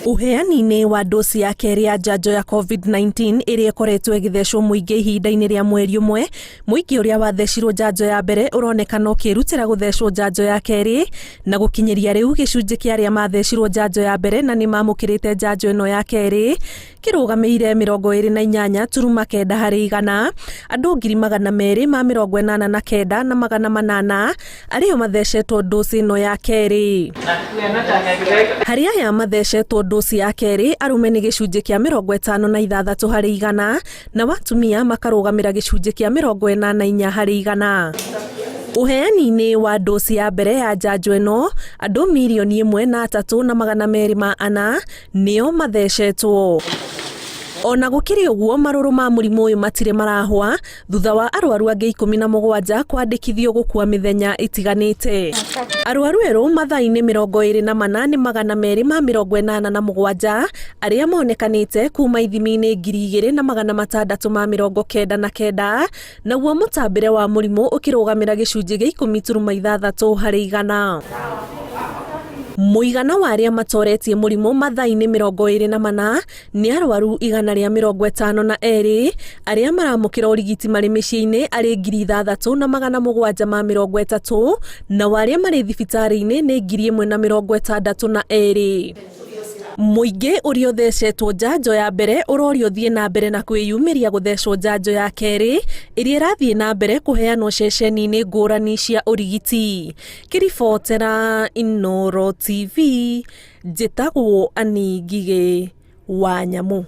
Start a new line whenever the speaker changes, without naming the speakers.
Uheani-inĩ wa dosi ya keerĩ ya njanjo ya COVID-19 ĩrĩa ĩkoretwo ĩgĩthecwo mũingĩ ihinda-inĩ rĩa mweri ũmwe, mũingĩ ũrĩa wathecirwo njanjo ya mbere ũronekana ũkĩrutĩra gũthecwo njanjo ya keerĩ, na gũkinyĩria rĩu gĩcunjĩ kĩa arĩa mathecirwo njanjo ya mbere na nĩ mamũkĩrĩte njanjo ĩno ya keerĩ kĩrũgamĩire 28.9 harĩ igana, andũ 289,800 arĩa mathecetwo dosi ĩno ya keerĩ. Harĩ aya mathecetwo dosi ya keerĩ, arume nĩ gĩcunjĩ kĩa 56 harĩ igana, na atumia makarũgamĩra gĩcunjĩ kĩa 44 harĩ igana. Uheani-inĩ wa dosi ya mbere ya njanjo ĩno, andũ 1,304,204 nĩo mathecetwo. Ona gũkĩrĩ ũguo, marũrũ ma mũrimũ ũyũ matirĩ marahwa thutha wa arwaru angĩ 17 kwandĩkithio gũkua mĩthenya ĩtiganĩte. Arwaru erũ mathaa-inĩ 24,287 arĩa monekanĩte kuma ithimi-inĩ 2,699, naguo mũtambĩre wa mũrimũ ũkĩrũgamĩra gĩcunjĩ gĩa 10.6 harĩ igana. Mũigana wa arĩa matoretie mũrimũ mathaa-inĩ 24 nĩ arwaru 152 arĩa maramũkĩra ũrigiti marĩ mĩciĩ-inĩ arĩ 6,730, na arĩa marĩ thibitarĩ-inĩ nĩ 1,062. Mũingĩ ũrĩa ũthecetwo njanjo ya mbere ũrorio thiĩ na mbere na kwĩyumĩria gũthecwo njanjo ya keerĩ ĩrĩa ĩrathiĩ na mbere kũheanwo ceceni-inĩ ngũrani cia ũrigiti. Kĩribotera Inooro TV, njĩtagwo Ani Ngigĩ wa Nyamũ.